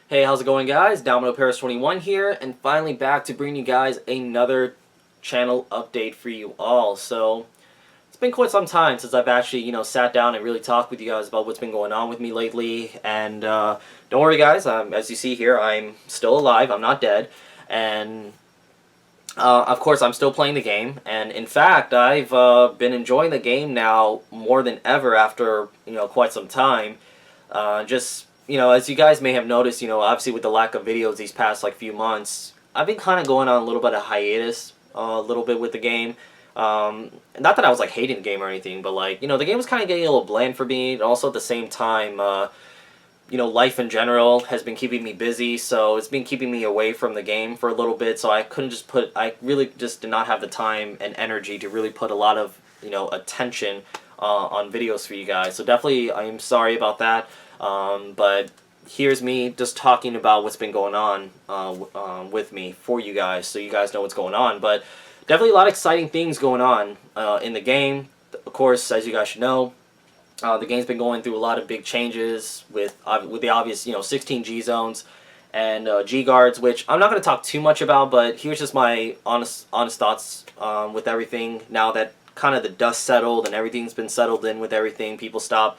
Hey, how's it going, guys? Domino Paris 21 here, and finally back to bring you guys another channel update for you all. So, it's been quite some time since I've actually, sat down and really talked with you guys about what's been going on with me lately. And don't worry, guys, as you see here, I'm still alive, I'm not dead. And, of course, I'm still playing the game. And, in fact, I've been enjoying the game now more than ever after, quite some time. As you guys may have noticed, obviously with the lack of videos these past like few months, I've been kind of going on a little bit of hiatus, a little bit with the game. Not that I was like hating the game or anything, but like the game was kind of getting a little bland for me. And also at the same time, life in general has been keeping me busy, so it's been keeping me away from the game for a little bit. So I really just did not have the time and energy to really put a lot of attention on videos for you guys. So definitely, I'm sorry about that. But here's me just talking about what's been going on with me for you guys, so you guys know what's going on. But definitely a lot of exciting things going on in the game. Of course, as you guys should know, the game's been going through a lot of big changes with the obvious 16 G zones and G guards, which I'm not going to talk too much about. But here's just my honest thoughts with everything now that kind of the dust settled and everything's been settled in with everything. People stop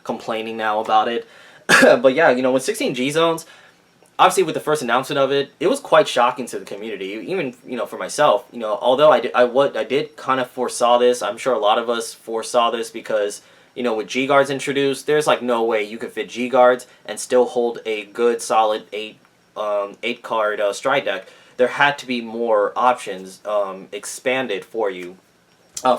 complaining now about it. But yeah, with 16 G zones, obviously with the first announcement of it, it was quite shocking to the community, even for myself. Although I did kind of foresaw this. I'm sure a lot of us foresaw this because with G guards introduced, there's like no way you could fit G guards and still hold a good solid eight card stride deck. There had to be more options expanded for you,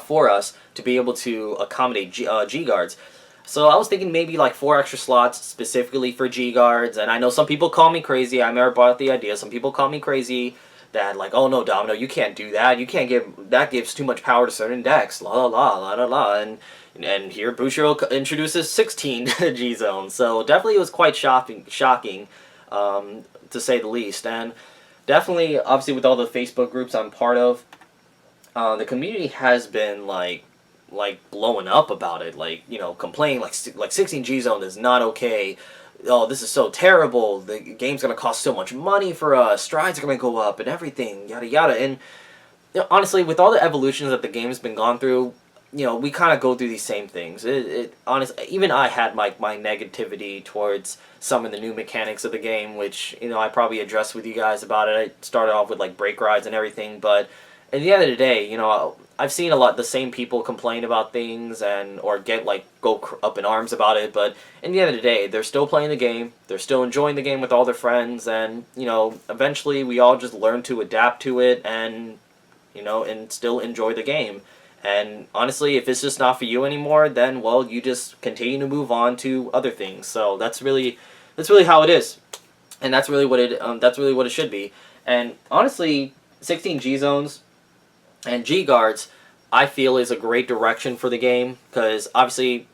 for us to be able to accommodate G guards. So I was thinking maybe like 4 extra slots specifically for G guards, and I know some people call me crazy. I never brought up the idea. Some people call me crazy that like, oh no, Domino, you can't do that. You can't that gives too much power to certain decks. La la la la la la. And here Bushiro introduces 16 G zones. So definitely it was quite shocking, to say the least. And definitely, obviously, with all the Facebook groups I'm part of, the community has been like blowing up about it, like complaining like 16 G zone is not okay. Oh, this is so terrible. The game's gonna cost so much money for us. Strides are gonna go up and everything, yada yada. And honestly, with all the evolutions that the game's been gone through, we kind of go through these same things. Honestly, even I had my negativity towards some of the new mechanics of the game, which I probably addressed with you guys about it. I started off with like break rides and everything, but at the end of the day, I've seen a lot the same people complain about things or get like go up in arms about it, but in the end of the day, they're still playing the game. They're still enjoying the game with all their friends, and eventually we all just learn to adapt to it and and still enjoy the game. And honestly, if it's just not for you anymore, then well, you just continue to move on to other things. So that's really how it is, and that's really what it should be. And honestly, 16 G zones and G guards, I feel, is a great direction for the game because obviously,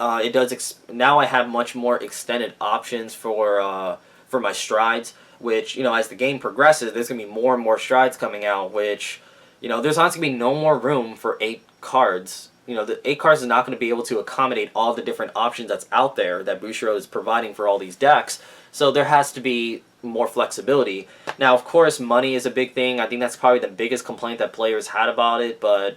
it does. Now I have much more extended options for my strides. Which as the game progresses, there's gonna be more and more strides coming out. Which there's honestly gonna be no more room for 8 cards. The 8 cards is not going to be able to accommodate all the different options that's out there that Bushiro is providing for all these decks. So there has to be more flexibility. Now, of course, money is a big thing. I think that's probably the biggest complaint that players had about it. But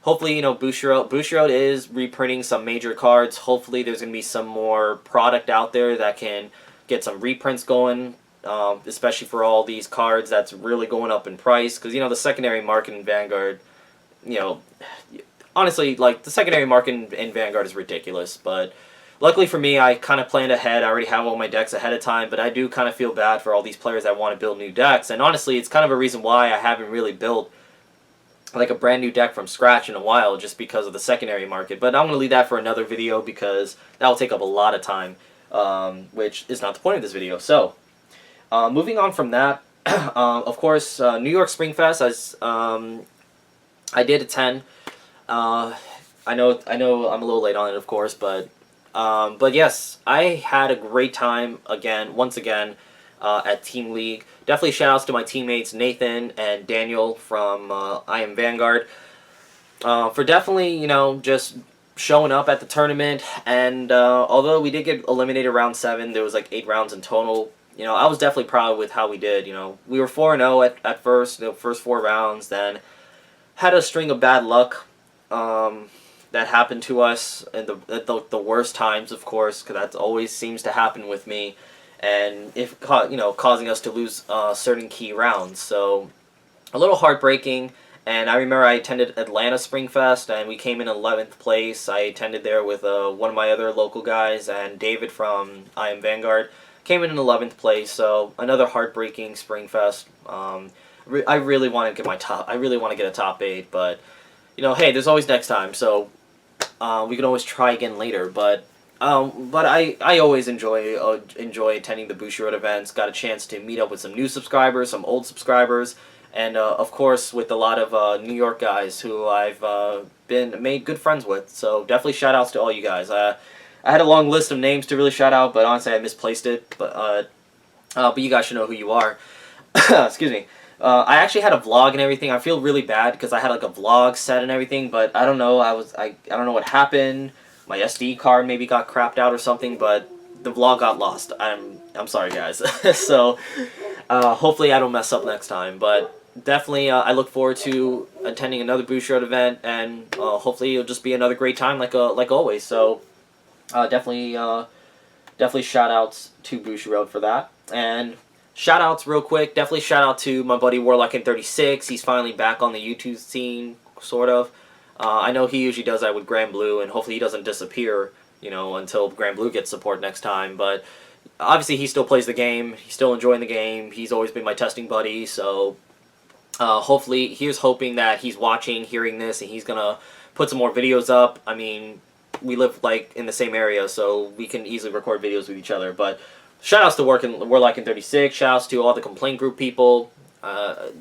hopefully, Bushiro is reprinting some major cards. Hopefully, there's going to be some more product out there that can get some reprints going. Especially for all these cards that's really going up in price. Because, the secondary market in Vanguard, honestly, like, the secondary market in Vanguard is ridiculous. But luckily for me, I kind of planned ahead. I already have all my decks ahead of time. But I do kind of feel bad for all these players that want to build new decks. And honestly, it's kind of a reason why I haven't really built like a brand new deck from scratch in a while, just because of the secondary market. But I'm going to leave that for another video because that will take up a lot of time, which is not the point of this video. So, moving on from that, of course, New York Spring Fest, as I did attend. I know I'm a little late on it, of course, but yes, I had a great time once again, at Team League. Definitely shout outs to my teammates Nathan and Daniel from I Am Vanguard, for definitely just showing up at the tournament, and although we did get eliminated round 7, there was like 8 rounds in total. You know, I was definitely proud with how we did. You know, we were 4-0 at first, the first 4 rounds, then had a string of bad luck that happened to us at the worst times, of course, because that always seems to happen with me, and if you know, causing us to lose certain key rounds. So a little heartbreaking. And I remember I attended Atlanta Spring Fest, and we came in 11th place. I attended there with one of my other local guys, and David from I Am Vanguard came in 11th place. So another heartbreaking Spring Fest. I really want to get I really want to get a top 8, but you know, hey, there's always next time. So we can always try again later. But I always enjoy attending the Bushiroad events. Got a chance to meet up with some new subscribers, some old subscribers. And of course, with a lot of New York guys who I've made good friends with. So definitely shout outs to all you guys. I had a long list of names to really shout out, but honestly I misplaced it. But you guys should know who you are. Excuse me. I actually had a vlog and everything. I feel really bad because I had like a vlog set and everything, but I don't know. I don't know what happened. My SD card maybe got crapped out or something, but the vlog got lost. I'm sorry, guys. So hopefully I don't mess up next time, but. Definitely, I look forward to attending another Bushiroad event, and hopefully it'll just be another great time, like always. So, definitely shout outs to Bushiroad for that, and shout outs real quick. Definitely shout out to my buddy Warlock36. He's finally back on the YouTube scene, sort of. I know he usually does that with Grand Blue, and hopefully he doesn't disappear, you know, until Grand Blue gets support next time. But obviously, he still plays the game. He's still enjoying the game. He's always been my testing buddy, so. Hopefully, here's hoping that he's watching, hearing this, and he's gonna put some more videos up. I mean, we live like in the same area, so we can easily record videos with each other. But shoutouts to Warlock36, shoutouts to all the complaint group people.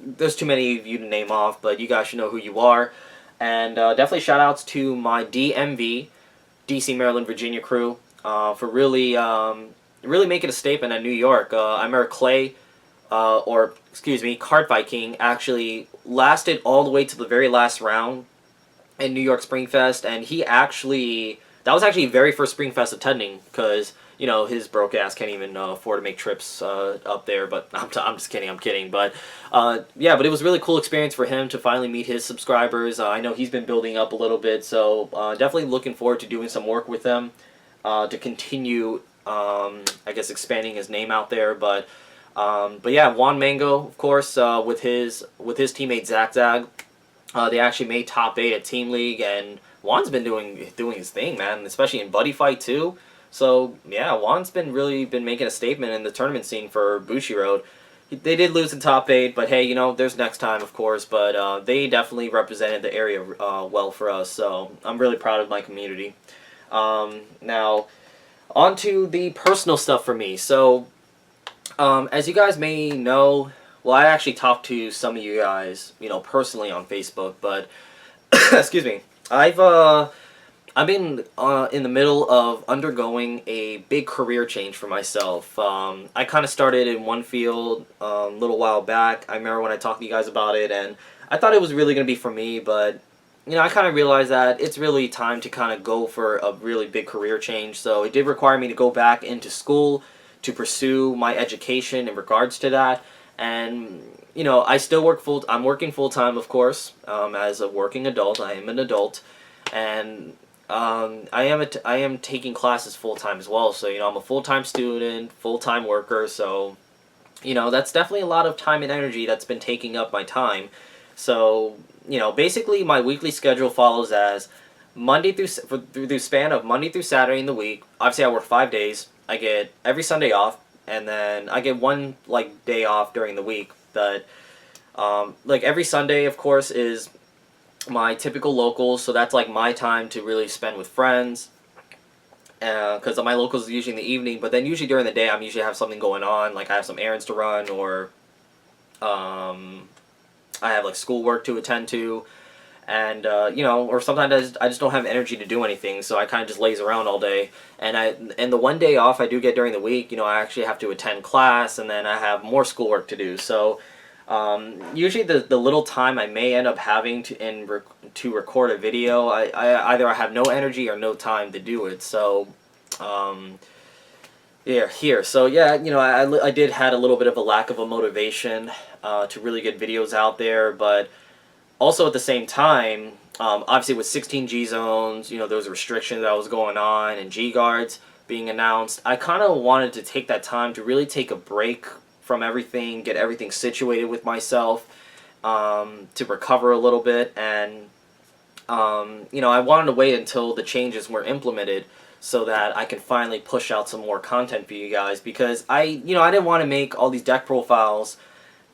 There's too many of you to name off, but you guys should know who you are. And definitely shoutouts to my DMV, DC, Maryland, Virginia crew for really making a statement at New York. I remember Clay. Cart Viking actually lasted all the way to the very last round in New York Spring Fest, and that was actually very first Spring Fest attending, because, you know, his broke ass can't even afford to make trips up there, but I'm just kidding, I'm kidding, but yeah, but it was a really cool experience for him to finally meet his subscribers. I know he's been building up a little bit, so definitely looking forward to doing some work with him to continue, I guess, expanding his name out there, but yeah, Juan Mango, of course, with his teammate Zag, they actually made top 8 at Team League, and Juan's been doing his thing, man, especially in Buddy Fight too. So yeah, Juan's really been making a statement in the tournament scene for Bushiroad. They did lose in top 8, but hey, you know, there's next time, of course. But they definitely represented the area well for us, so I'm really proud of my community. Now, on to the personal stuff for me. So. As you guys may know, well, I actually talked to some of you guys, you know, personally on Facebook, but, excuse me, I've been in the middle of undergoing a big career change for myself. I kind of started in one field a little while back. I remember when I talked to you guys about it, and I thought it was really going to be for me, but, you know, I kind of realized that it's really time to kind of go for a really big career change, so it did require me to go back into school to pursue my education in regards to that. And, you know, I still work I'm working full-time, of course, as a working adult. I am an adult, and I am taking classes full-time as well. So, you know, I'm a full-time student, full-time worker, so, you know, that's definitely a lot of time and energy that's been taking up my time. So, you know, basically my weekly schedule follows as through the span of Monday through Saturday in the week. Obviously, I work 5 days. I get every Sunday off, and then I get one day off during the week. But like every Sunday, of course, is my typical locals, so that's like my time to really spend with friends. Because my locals is usually in the evening, but then usually during the day, I'm usually have something going on, like I have some errands to run, or I have like schoolwork to attend to. And, you know, or sometimes I just don't have energy to do anything, so I kind of just laze around all day. And the one day off I do get during the week, you know, I actually have to attend class, and then I have more schoolwork to do. So, Usually the little time I may end up having to record a video, I either I have no energy or no time to do it. So yeah, here. So yeah, I did had a little bit of a lack of a motivation to really get videos out there, but also at the same time, obviously with 16 G zones, there was restrictions that was going on and G guards being announced. I kind of wanted to take that time to really take a break from everything, get everything situated with myself, to recover a little bit, and I wanted to wait until the changes were implemented so that I can finally push out some more content for you guys, because I didn't want to make all these deck profiles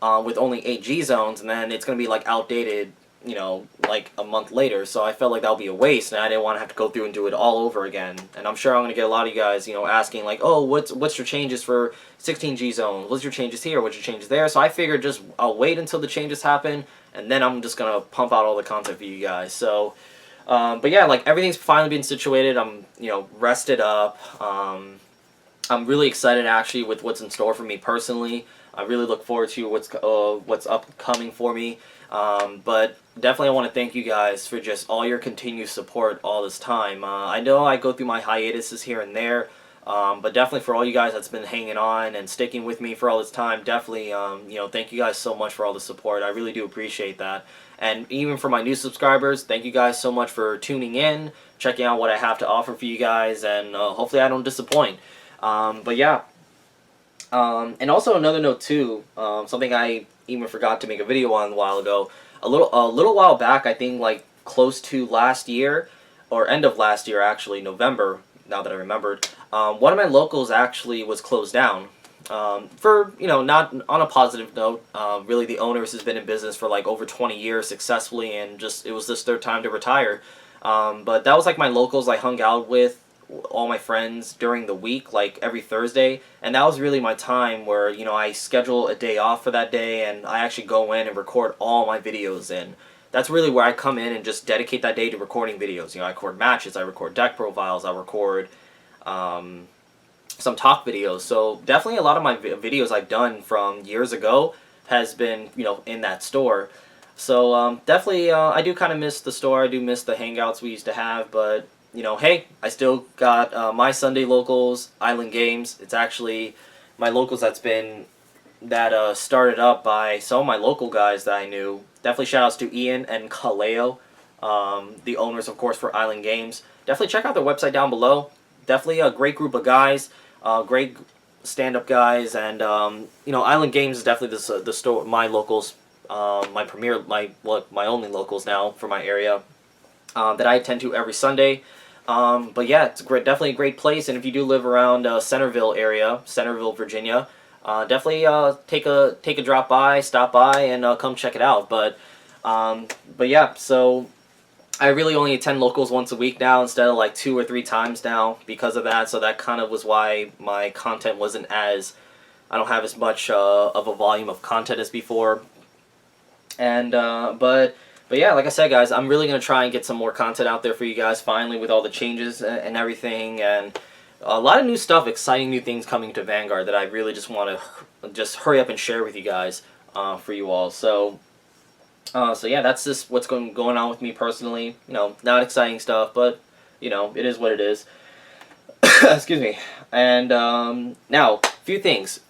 with only 8 G zones, and then it's going to be like outdated, like a month later. So I felt like that would be a waste, and I didn't want to have to go through and do it all over again. And I'm sure I'm going to get a lot of you guys, asking like, oh, what's your changes for 16 G zones? What's your changes here? What's your changes there? So I figured I'll wait until the changes happen, and then I'm just going to pump out all the content for you guys. So, but yeah, like everything's finally been situated. I'm, rested up. I'm really excited actually with what's in store for me personally. I really look forward to what's upcoming for me. But definitely I want to thank you guys for just all your continued support all this time. I know I go through my hiatuses here and there, but definitely for all you guys that's been hanging on and sticking with me for all this time, definitely, thank you guys so much for all the support. I really do appreciate that. And even for my new subscribers, thank you guys so much for tuning in, checking out what I have to offer for you guys, and hopefully I don't disappoint. But yeah. And also another note too, something I even forgot to make a video on a while ago. A little while back, I think like close to last year, or end of last year actually, November, now that I remembered, one of my locals actually was closed down. For, not on a positive note. Really the owners has been in business for like over 20 years successfully, and it was just their time to retire. But that was like my locals I hung out with, all my friends during the week, like every Thursday, and that was really my time where I schedule a day off for that day, and I actually go in and record all my videos in. That's really where I come in and just dedicate that day to recording videos. I record matches, I record deck profiles, I record some talk videos. So definitely a lot of my videos I've done from years ago has been in that store. So definitely I do kind of miss the store. I do miss the hangouts we used to have, but hey, I still got my Sunday locals, Island Games. It's actually my locals that started up by some of my local guys that I knew. Definitely shout outs to Ian and Kaleo, the owners, of course, for Island Games. Definitely check out their website down below. Definitely a great group of guys, great stand-up guys, and Island Games is definitely the store, my locals, my only locals now for my area that I attend to every Sunday. But yeah, it's definitely a great place, and if you do live around Centerville area, Centerville, Virginia, definitely take a stop by, and come check it out. But yeah, so I really only attend locals once a week now instead of like 2 or 3 times now because of that. So that kind of was why my content wasn't I don't have as much of a volume of content as before. And But yeah, like I said, guys, I'm really going to try and get some more content out there for you guys finally with all the changes and everything, and a lot of new stuff, exciting new things coming to Vanguard that I really just want to just hurry up and share with you guys for you all. So yeah, that's just what's going on with me personally. Not exciting stuff, but it is what it is. Excuse me. And now, few things.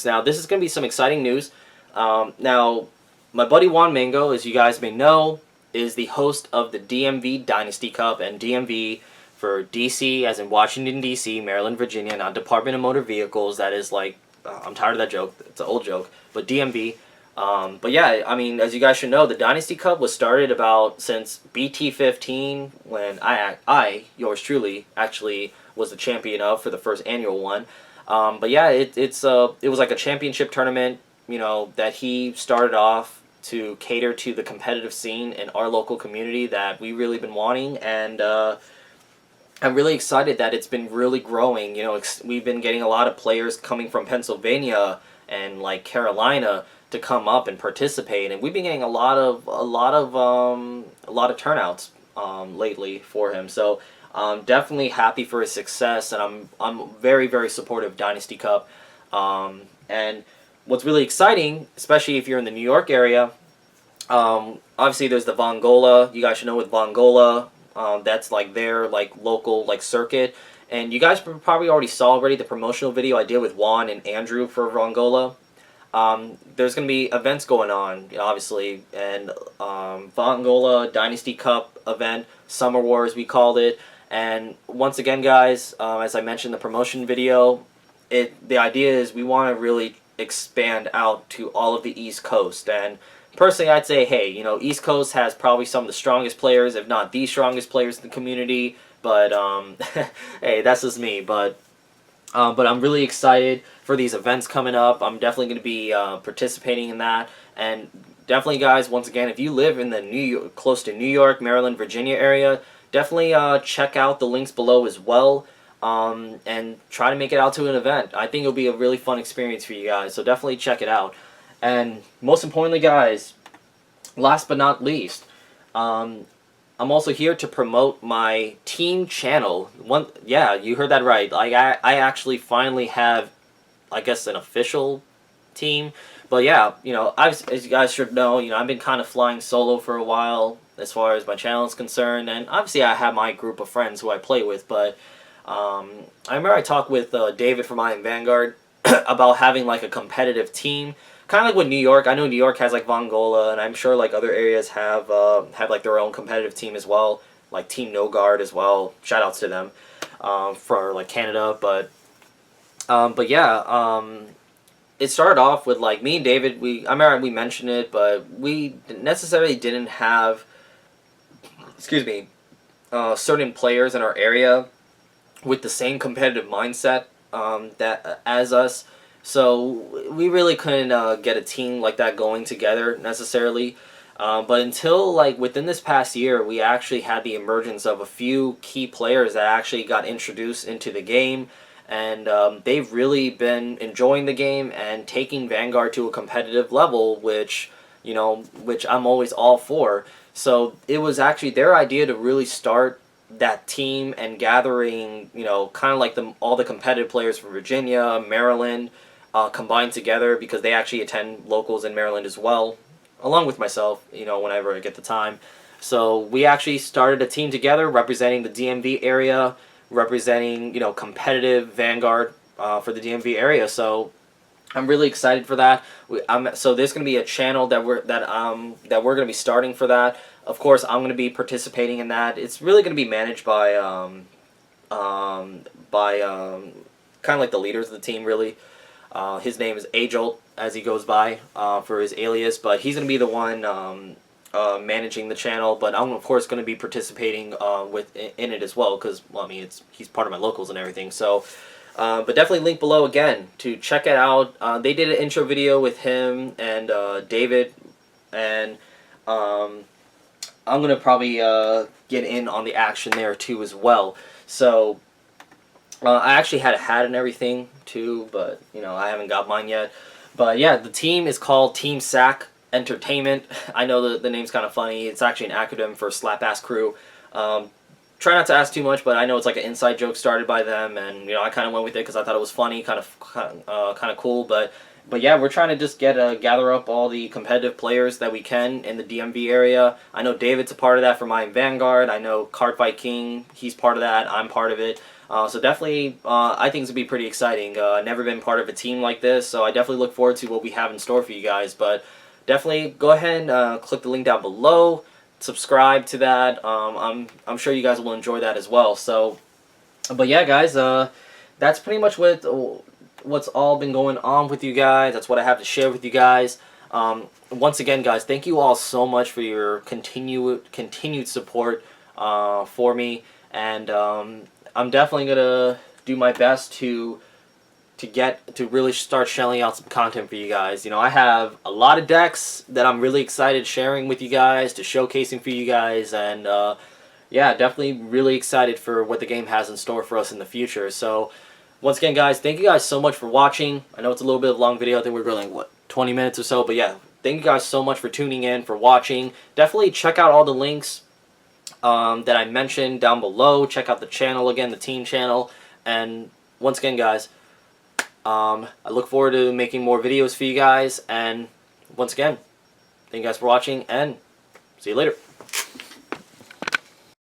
Now, this is going to be some exciting news. Now, my buddy Juan Mango, as you guys may know, is the host of the DMV Dynasty Cup, and DMV for DC, as in Washington, D.C., Maryland, Virginia, not Department of Motor Vehicles. That is like, I'm tired of that joke. It's an old joke. But DMV. But yeah, I mean, as you guys should know, the Dynasty Cup was started since BT15, when I, yours truly, actually was the champion for the first annual one. But yeah, it was like a championship tournament, that he started off to cater to the competitive scene in our local community that we really been wanting, and I'm really excited that it's been really growing. We've been getting a lot of players coming from Pennsylvania and like Carolina to come up and participate, and we've been getting a lot of turnouts lately for him. So I'm definitely happy for his success, and I'm very, very supportive of Dynasty Cup. And what's really exciting, especially if you're in the New York area, obviously there's the Vongola. You guys should know with Vongola, that's like their like local like circuit. And you guys probably already saw the promotional video I did with Juan and Andrew for Vongola. There's going to be events going on, obviously, and Vongola Dynasty Cup event, Summer Wars we called it. And once again, guys, as I mentioned in the promotion video, the idea is we want to really expand out to all of the East Coast. And personally, I'd say, hey, East Coast has probably some of the strongest players, if not the strongest players in the community. But hey, that's just me. But I'm really excited for these events coming up. I'm definitely going to be participating in that. And definitely, guys, once again, if you live in the close to New York, Maryland, Virginia area, definitely check out the links below as well. And try to make it out to an event. I think it'll be a really fun experience for you guys. So definitely check it out. And most importantly, guys, last but not least, I'm also here to promote my team channel. Yeah, you heard that right. Like I actually finally have, I guess, an official team. But yeah, as you guys should know, I've been kind of flying solo for a while as far as my channel is concerned, and obviously I have my group of friends who I play with. But I remember I talked with David from I Am Vanguard about having like a competitive team. Kind of like with New York. I know New York has like Vongola, and I'm sure like other areas have like their own competitive team as well, like Team No Guard as well. Shout outs to them for like Canada, but yeah, it started off with like me and David. I remember we mentioned it, but we necessarily didn't have, excuse me, certain players in our area with the same competitive mindset that as us. So we really couldn't get a team like that going together necessarily. But until like within this past year, we actually had the emergence of a few key players that actually got introduced into the game. And they've really been enjoying the game and taking Vanguard to a competitive level, which I'm always all for. So it was actually their idea to really start that team and gathering, kind of like all the competitive players from Virginia, Maryland, combined together, because they actually attend locals in Maryland as well, along with myself, whenever I get the time. So we actually started a team together representing the DMV area, representing, competitive Vanguard for the DMV area. So I'm really excited for that. So there's going to be a channel that we're going to be starting for that. Of course, I'm going to be participating in that. It's really going to be managed by kind of like the leaders of the team, really. His name is Ajolt, as he goes by for his alias, but he's going to be the one managing the channel. But I'm of course going to be participating in it as well, because he's part of my locals and everything. So, but definitely link below again to check it out. They did an intro video with him and David, and I'm gonna probably get in on the action there too as well. So. I actually had a hat and everything too, but I haven't got mine yet. But yeah, the team is called TeamSAKEntertainment. I know the name's kind of funny. It's actually an acronym for Slap Ass Crew. Try not to ask too much, but I know it's like an inside joke started by them, and I kind of went with it because I thought it was funny, kind of cool. But yeah, we're trying to just gather up all the competitive players that we can in the DMV area. I know David's a part of that for my Vanguard. I know Cardfight King, he's part of that. I'm part of it. So definitely, I think it's going to be pretty exciting. Never been part of a team like this, so I definitely look forward to what we have in store for you guys. But definitely go ahead and click the link down below. Subscribe to that. I'm sure you guys will enjoy that as well. So, but yeah, guys, that's pretty much what's all been going on with you guys. That's what I have to share with you guys. Once again, guys, thank you all so much for your continued support for me, and I'm definitely gonna do my best to really start shelling out some content for you guys. I have a lot of decks that I'm really excited sharing with you guys, to showcasing for you guys, and yeah, definitely really excited for what the game has in store for us in the future. So once again, guys, thank you guys so much for watching. I know it's a little bit of a long video. I think we're going like 20 minutes or so, but yeah, thank you guys so much for tuning in, for watching. Definitely check out all the links that I mentioned down below. Check out the channel again, the team channel. And once again, guys, I look forward to making more videos for you guys, and once again, thank you guys for watching, and see you later.